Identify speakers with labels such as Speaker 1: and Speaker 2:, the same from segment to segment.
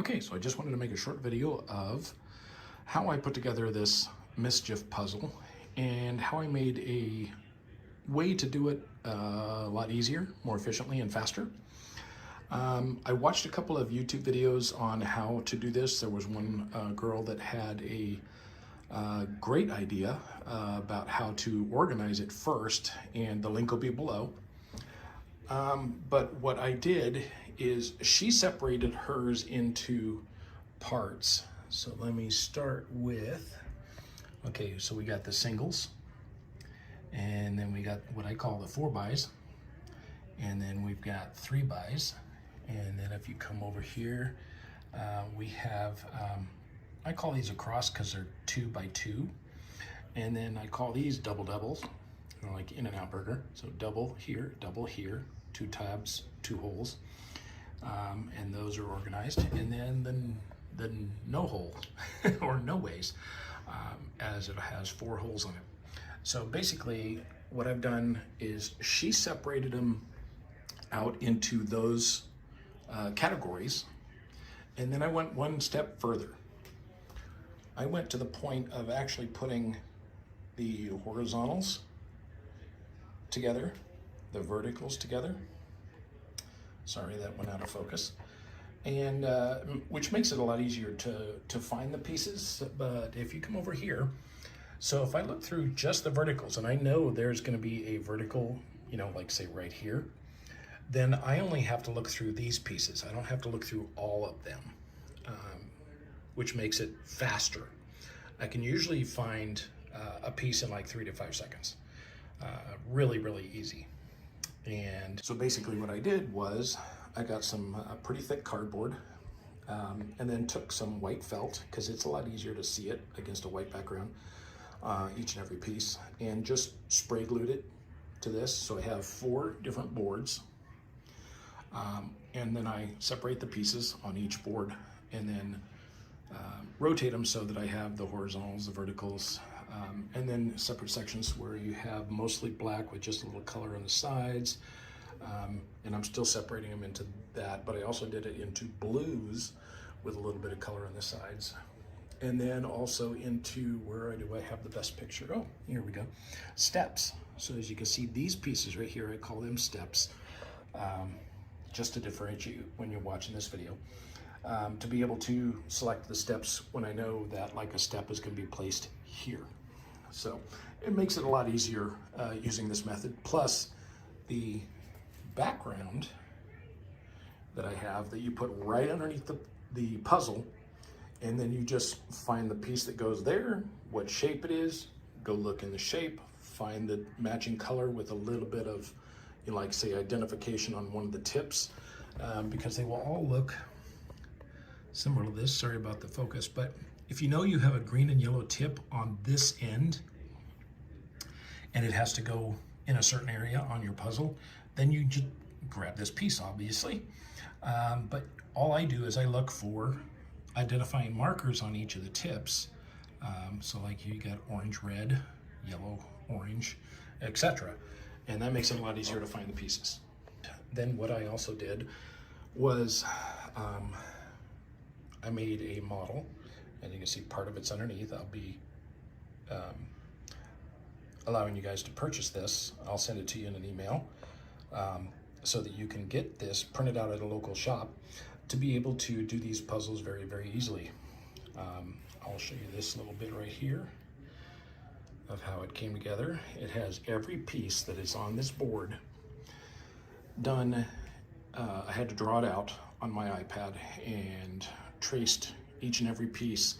Speaker 1: Okay, so I just wanted to make a short video of how I put together this MSCHF puzzle and how I made a way to do it a lot easier, more efficiently, and faster. I watched a couple of YouTube videos on how to do this. There was one girl that had a great idea about how to organize it first, and the link will be below. But what I did is she separated hers into parts. So let me start with, okay, so we got the singles, and then we got what I call the 4x, and then we've got 3x, and then if you come over here, we have, I call these across because they're 2x2, and then I call these doubles, like In-N-Out Burger. So double here, 2 tabs, 2 holes, and those are organized. And then the no hole or no ways, as it has 4 holes on it. So basically what I've done is she separated them out into those categories, and then I went one step further. I went to the point of actually putting the horizontals together, the verticals together. Sorry, that went out of focus. And which makes it a lot easier to find the pieces. But if you come over here, so if I look through just the verticals, and I know there's going to be a vertical, like say right here, then I only have to look through these pieces. I don't have to look through all of them, which makes it faster. I can usually find a piece in like 3 to 5 seconds. Really, really easy. And so basically what I did was I got some pretty thick cardboard, and then took some white felt, because it's a lot easier to see it against a white background, each and every piece, and just spray glued it to this. So I have 4 different boards, and then I separate the pieces on each board, and then rotate them so that I have the horizontals, the verticals, and then separate sections where you have mostly black with just a little color on the sides. And I'm still separating them into that, but I also did it into blues with a little bit of color on the sides. And then also into, where do I have the best picture? Oh, here we go. Steps. So as you can see, these pieces right here, I call them steps, just to differentiate when you're watching this video. To be able to select the steps when I know that like a step is going to be placed here. So it makes it a lot easier using this method. Plus the background that I have that you put right underneath the puzzle, and then you just find the piece that goes there, what shape it is, go look in the shape, find the matching color with a little bit of, like say identification on one of the tips, because they will all look similar to this. Sorry about the focus, but if you know you have a green and yellow tip on this end and it has to go in a certain area on your puzzle, then you just grab this piece, obviously. But all I do is I look for identifying markers on each of the tips. So like you got orange, red, yellow, orange, etc. And that makes it a lot easier to find the pieces. Then what I also did was I made a model, and you can see part of it's underneath. I'll be allowing you guys to purchase this. I'll send it to you in an email, so that you can get this printed out at a local shop to be able to do these puzzles very, very easily. I'll show you this little bit right here of how it came together. It has every piece that is on this board done. I had to draw it out on my iPad and traced each and every piece,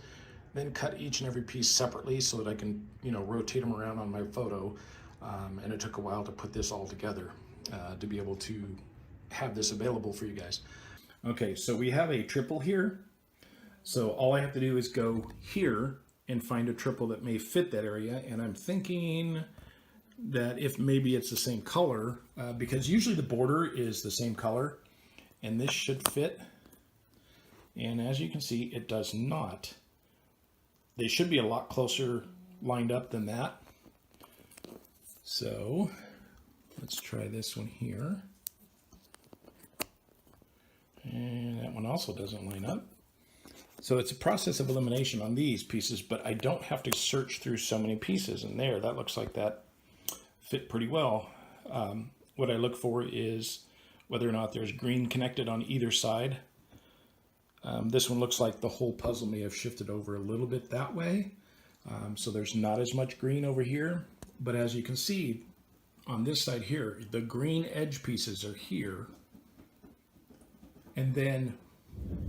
Speaker 1: then cut each and every piece separately so that I can, rotate them around on my photo. And it took a while to put this all together to be able to have this available for you guys. Okay, so we have a triple here. So all I have to do is go here and find a triple that may fit that area. And I'm thinking that if maybe it's the same color, because usually the border is the same color, and this should fit. And as you can see, it does not. They should be a lot closer lined up than that. So let's try this one here. And that one also doesn't line up. So it's a process of elimination on these pieces, but I don't have to search through so many pieces. And there, that looks like that fit pretty well. What I look for is whether or not there's green connected on either side. This one looks like the whole puzzle may have shifted over a little bit that way. So there's not as much green over here. But as you can see on this side here, the green edge pieces are here. And then,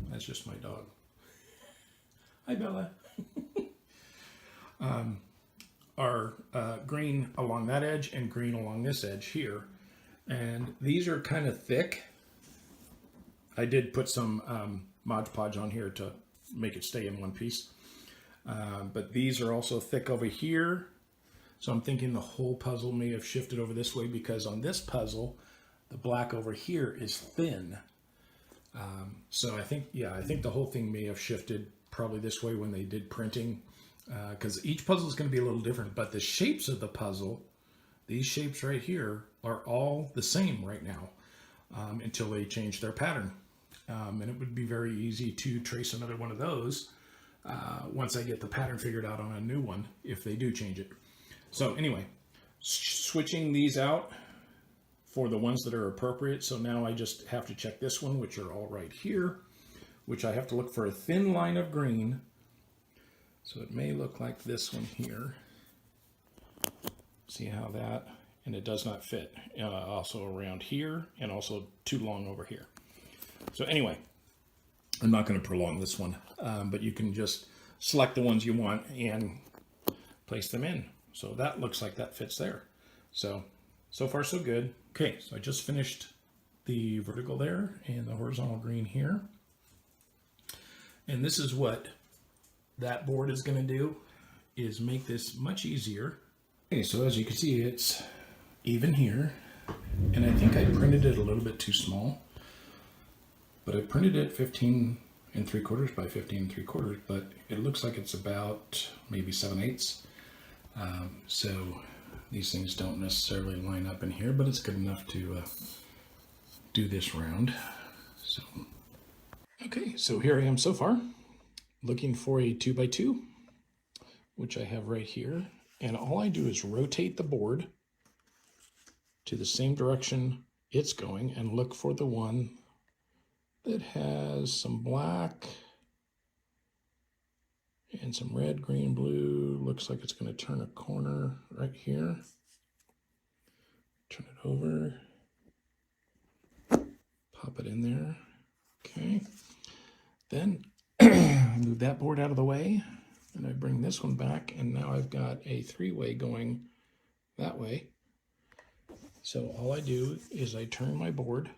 Speaker 1: that's just my dog. Hi, Bella. Are green along that edge and green along this edge here. And these are kind of thick. I did put some Mod Podge on here to make it stay in one piece. But these are also thick over here. So I'm thinking the whole puzzle may have shifted over this way because on this puzzle, the black over here is thin. So I think the whole thing may have shifted probably this way when they did printing, because each puzzle is going to be a little different, but the shapes of the puzzle, these shapes right here, are all the same right now until they change their pattern. And it would be very easy to trace another one of those once I get the pattern figured out on a new one, if they do change it. So anyway, switching these out for the ones that are appropriate. So now I just have to check this one, which are all right here, which I have to look for a thin line of green. So it may look like this one here. See how that, and it does not fit. Also around here, and also too long over here. So anyway, I'm not going to prolong this one, but you can just select the ones you want and place them in. So that looks like that fits there. So far so good. Okay, so I just finished the vertical there and the horizontal green here. And this is what that board is going to do, is make this much easier. Okay, so as you can see, it's even here. And I think I printed it a little bit too small. But I printed it 15 3/4 by 15 3/4, but it looks like it's about maybe 7/8. So these things don't necessarily line up in here, but it's good enough to do this round. So, okay, so here I am so far, looking for a 2x2, which I have right here. And all I do is rotate the board to the same direction it's going and look for the one that has some black and some red, green, blue. Looks like it's going to turn a corner right here. Turn it over. Pop it in there. Okay. Then I move that board out of the way, and I bring this one back, and now I've got a three-way going that way. So all I do is I turn my board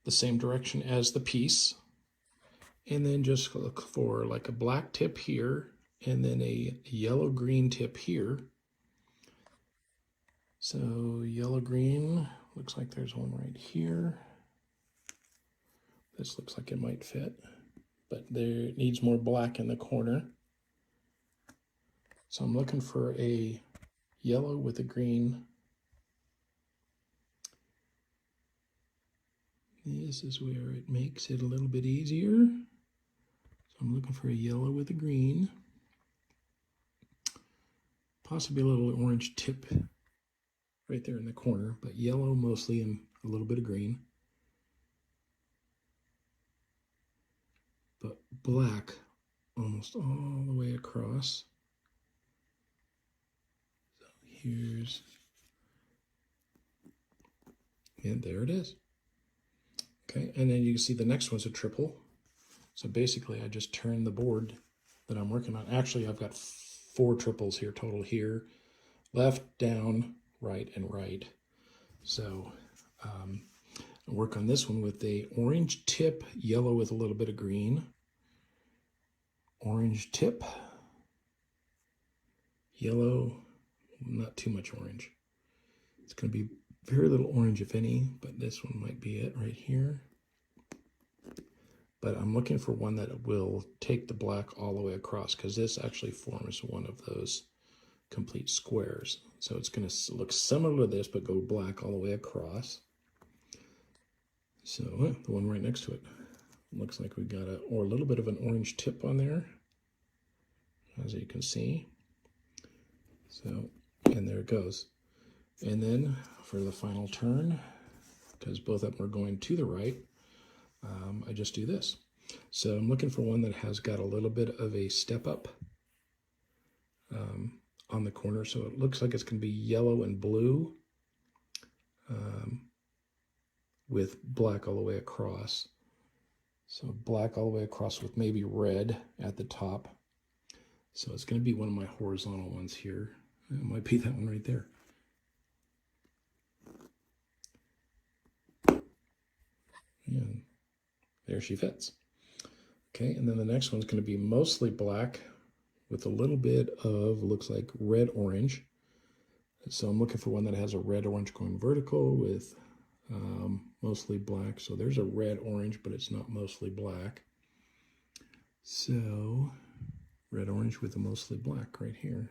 Speaker 1: the same direction as the piece, and then just look for like a black tip here and then a yellow-green tip here. So yellow-green, looks like there's one right here. This looks like it might fit, but there needs more black in the corner. So I'm looking for a yellow with a green. This is where it makes it a little bit easier. So I'm looking for a yellow with a green. Possibly a little orange tip right there in the corner, but yellow mostly and a little bit of green. But black almost all the way across. So here's, and there it is. Okay, and then you can see the next one's a triple. So basically I just turn the board that I'm working on. Actually, I've got 4 triples here total here. Left, down, right, and right. So I work on this one with a orange tip, yellow with a little bit of green. Orange tip, yellow, not too much orange. It's going to be very little orange, if any, but this one might be it right here. But I'm looking for one that will take the black all the way across, because this actually forms one of those complete squares. So it's going to look similar to this, but go black all the way across. So the one right next to it Looks like we got a little bit of an orange tip on there, as you can see. So, and there it goes. And then for the final turn, because both of them are going to the right, I just do this. So I'm looking for one that has got a little bit of a step up on the corner. So it looks like it's going to be yellow and blue with black all the way across. So black all the way across with maybe red at the top. So it's going to be one of my horizontal ones here. It might be that one right there. And there she fits. Okay, and then the next one's going to be mostly black with a little bit of, looks like red-orange. So I'm looking for one that has a red-orange going vertical with mostly black. So there's a red-orange, but it's not mostly black. So red-orange with a mostly black right here.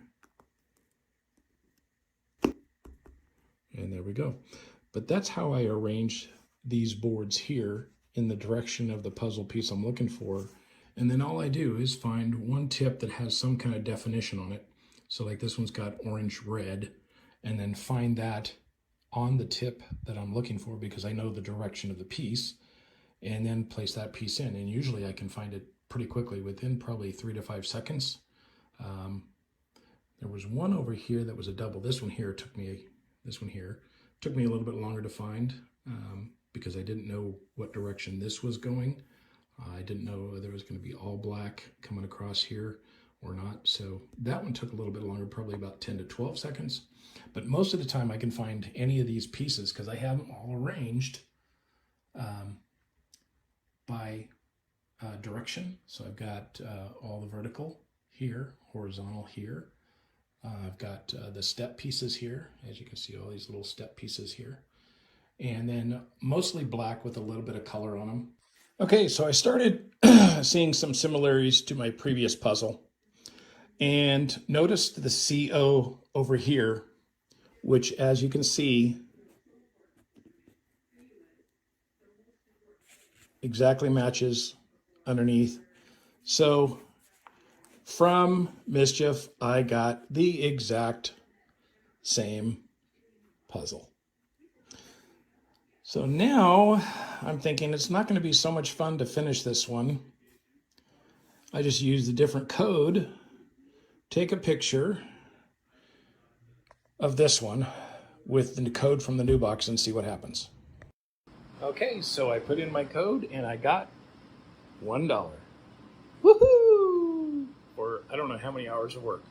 Speaker 1: And there we go. But that's how I arrange these boards here in the direction of the puzzle piece I'm looking for. And then all I do is find one tip that has some kind of definition on it. So like this one's got orange red, and then find that on the tip that I'm looking for because I know the direction of the piece, and then place that piece in. And usually I can find it pretty quickly within probably 3 to 5 seconds. There was one over here that was a double. This one here took me a little bit longer to find because I didn't know what direction this was going. I didn't know whether it was going to be all black coming across here or not. So that one took a little bit longer, probably about 10 to 12 seconds. But most of the time I can find any of these pieces because I have them all arranged by direction. So I've got all the vertical here, horizontal here. I've got the step pieces here. As you can see, all these little step pieces here. And then mostly black with a little bit of color on them. Okay, so I started seeing some similarities to my previous puzzle and noticed the CO over here, which as you can see, exactly matches underneath. So from MSCHF, I got the exact same puzzle. So now I'm thinking it's not going to be so much fun to finish this one. I just use the different code, take a picture of this one with the code from the new box and see what happens. Okay, so I put in my code and I got $1. Woohoo! Or I don't know how many hours of work.